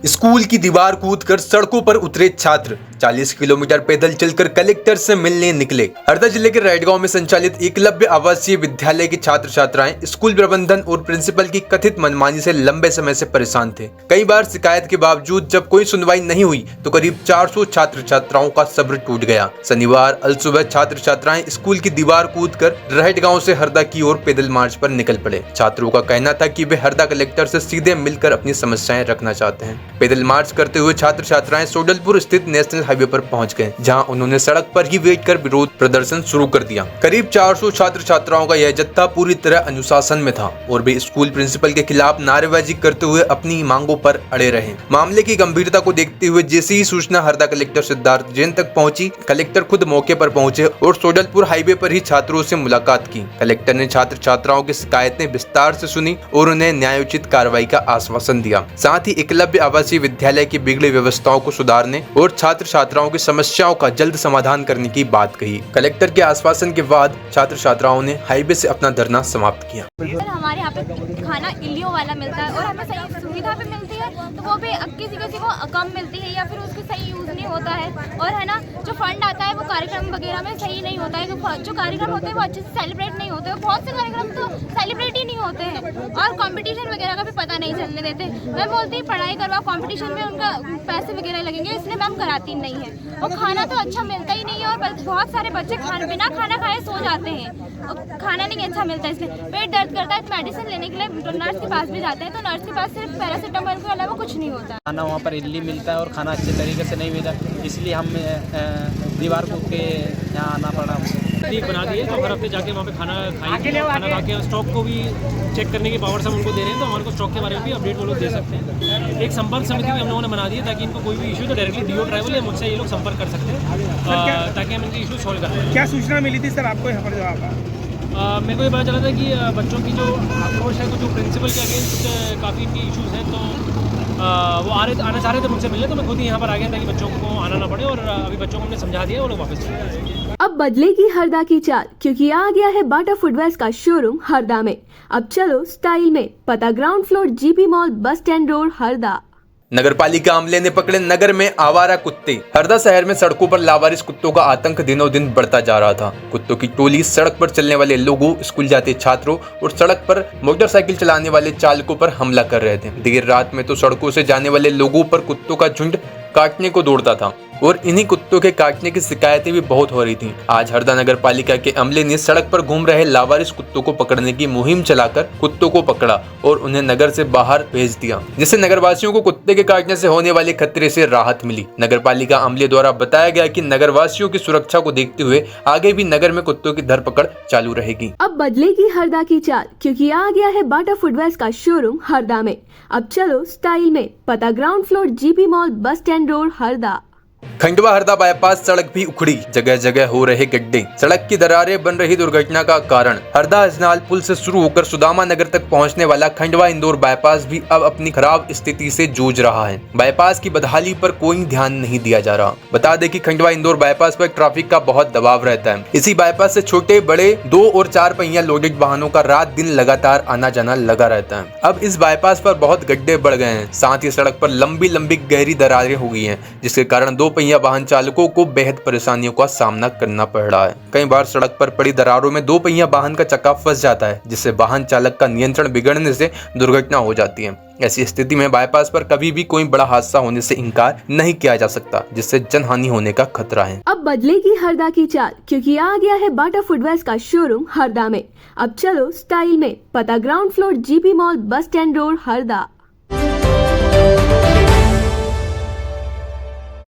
School की दीवार कूदकर सड़कों पर उतरे छात्र, 40 किलोमीटर पैदल चलकर कलेक्टर से मिलने निकले। हरदा जिले के रैडगांव में संचालित एकलव्य आवासीय विद्यालय के छात्र छात्राएं स्कूल प्रबंधन और प्रिंसिपल की कथित मनमानी से लंबे समय से परेशान थे। कई बार शिकायत के बावजूद जब कोई सुनवाई नहीं हुई तो करीब 400 छात्र छात्राओं का सब्र टूट गया। शनिवार अलसुबह छात्र छात्राएं स्कूल की दीवार कूदकर रैडगांव से हरदा की ओर पैदल मार्च पर निकल पड़े। छात्रों का कहना था कि वे हरदा कलेक्टर से सीधे मिलकर अपनी समस्याएं रखना चाहते हैं। पैदल मार्च करते हुए छात्र छात्राएं सोडलपुर स्थित नेशनल हाईवे पर पहुंच गए, जहां उन्होंने सड़क पर ही वेट कर विरोध प्रदर्शन शुरू कर दिया। करीब 400 छात्र छात्राओं का यह जत्था पूरी तरह अनुशासन में था और वे स्कूल प्रिंसिपल के खिलाफ नारेबाजी करते हुए अपनी मांगों पर अड़े रहे। मामले की गंभीरता को देखते हुए जैसे ही सूचना हरदा कलेक्टर सिद्धार्थ जैन तक पहुंची, कलेक्टर खुद मौके पर पहुंचे और सोडलपुर हाईवे पर ही छात्रों से मुलाकात की। कलेक्टर ने छात्र छात्राओं की शिकायतें विस्तार से सुनी और उन्हें न्यायोचित कार्रवाई का आश्वासन दिया। साथ ही एकलव्य आवासीय विद्यालय की बिगड़ी व्यवस्थाओं को सुधारने और छात्र छात्राओं की समस्याओं का जल्द समाधान करने की बात कही। कलेक्टर के आश्वासन के बाद छात्र छात्राओं ने हाईवे से अपना धरना समाप्त किया। हमारे यहाँ पे खाना इल्लियों वाला मिलता है और हमें सही सुविधा भी मिलती है, तो वो भी किसी को कम मिलती है या फिर उसकी सही यूज नहीं होता है। और है ना, जो फंड आता है वो कार्यक्रम वगैरह में सही नहीं होता है। जो कार्यक्रम होते हैं वो अच्छे से सेलिब्रेट नहीं होते, बहुत से कार्यक्रम तो सेलिब्रेट ही नहीं होते हैं और कंपटीशन वगैरह का भी पता नहीं चलने देते। मैं बोलती पढ़ाई करवा, कंपटीशन में उनका पैसे वगैरह लगेंगे, इसलिए मैम कराती नहीं है। और खाना तो अच्छा मिलता ही नहीं है और बहुत सारे बच्चे बिना खाना खाए सो जाते हैं और खाना नहीं अच्छा मिलता, इसलिए पेट दर्द करता है तो मेडिसिन लेने के लिए नर्स के पास भी जाते हैं, तो नर्स के पास सिर्फ पैरासीटामोल के अलावा कुछ नहीं होता। खाना वहाँ पर इडली मिलता है और खाना अच्छे तरीके से नहीं मिला, इसलिए हम दीवार कूद के यहाँ आना पड़ा। ठीक बना दिए तो हर हफ्ते जाके वहाँ पे खाना खाएंगे, खाना खा के स्टॉक को भी चेक करने की पावर्स हम उनको दे रहे हैं, तो हमारे को स्टॉक के बारे में भी अपडेट वो लोग दे सकते हैं। एक संपर्क समिति भी हम लोगों ने बना दी है ताकि इनको कोई भी इशू तो डायरेक्टली डीओ ट्राइवल या मुझसे ये लोग संपर्क कर सकते हैं ताकि हम इनके इशू सॉल्व कर पाएँ। क्या सूचना मिली थी सर आपको यहाँ पर जवाब? मेरे को ये पता चला था कि बच्चों की जो अप्रोच है, जो प्रिंसिपल के अगेंस्ट काफ़ी इनकी इशूज़ हैं, तो वो आना चाह रहे थे मुझसे मिलने, तो मैं खुद ही यहाँ पर आ गया ताकि बच्चों को आना ना पड़े और अभी बच्चों को हमने समझा दिया, वो लोग वापस चले गए। अब बदलेगी हरदा की चाल, क्योंकि आ गया है बाटा फुटवेयर्स का शोरूम हरदा में। अब चलो स्टाइल में, पता ground floor GP mall, bus stand road, Harda. नगर पालिका अमले ने पकड़े नगर में आवारा कुत्ते। हरदा शहर में सड़कों पर लावारिस कुत्तों का आतंक दिनों दिन बढ़ता जा रहा था। कुत्तों की टोली सड़क पर चलने वाले लोगों, स्कूल जाते छात्रों और सड़क पर मोटरसाइकिल चलाने वाले चालकों पर हमला कर रहे थे। देर रात में तो सड़कों से जाने वाले लोगों पर कुत्तों का झुंड काटने को दौड़ता था और इन्हीं कुत्तों के काटने की शिकायतें भी बहुत हो रही थीं। आज हरदा नगर पालिका के अमले ने सड़क पर घूम रहे लावारिस कुत्तों को पकड़ने की मुहिम चलाकर कुत्तों को पकड़ा और उन्हें नगर से बाहर भेज दिया, जिससे नगरवासियों को कुत्ते के काटने से होने वाले खतरे से राहत मिली। नगर पालिका अमले द्वारा बताया गया कि नगरवासियों की सुरक्षा को देखते हुए आगे भी नगर में कुत्तों की धरपकड़ चालू रहेगी। अब बदलेगी हरदा की चाल, क्योंकि आ गया है बाटा फुटवेयर्स का शोरूम हरदा में। अब चलो स्टाइल में, पता ground floor GP mall, bus stand road, Harda. Khandwa Harda bypass सड़क भी उखड़ी, जगह जगह हो रहे गड्ढे, सड़क की दरारें बन रही दुर्घटना का कारण। हरदा अजनाल पुल से शुरू होकर सुदामा नगर तक पहुंचने वाला खंडवा इंदौर बाईपास भी अब अपनी खराब स्थिति से जूझ रहा है। बाईपास की बदहाली पर कोई ध्यान नहीं दिया जा रहा। बता दें कि खंडवा इंदौर बाईपास पर ट्रैफिक का बहुत दबाव रहता है। इसी बाईपास से छोटे बड़े 2 और 4 पहिया लोडेड वाहनों का रात दिन लगातार आना जाना लगा रहता है। अब इस बाईपास पर बहुत गड्ढे बढ़ गए हैं, साथ ही सड़क पर लंबी लंबी गहरी दरारें हो गई हैं, जिसके कारण 2 पहिया वाहन चालकों को बेहद परेशानियों का सामना करना पड़ रहा है। कई बार सड़क पर पड़ी दरारों में 2 पहिया वाहन का चक्का फंस जाता है, जिससे वाहन चालक का नियंत्रण बिगड़ने से दुर्घटना हो जाती है। ऐसी स्थिति में बाईपास पर कभी भी कोई बड़ा हादसा होने से इनकार नहीं किया जा सकता, जिससे जनहानि होने का खतरा है। अब बदलेगी हरदा की चाल, क्योंकि आ गया है बाटा फुटवेयर्स का शोरूम हरदा में। अब चलो स्टाइल में, पता ground floor GP mall, bus stand road, Harda.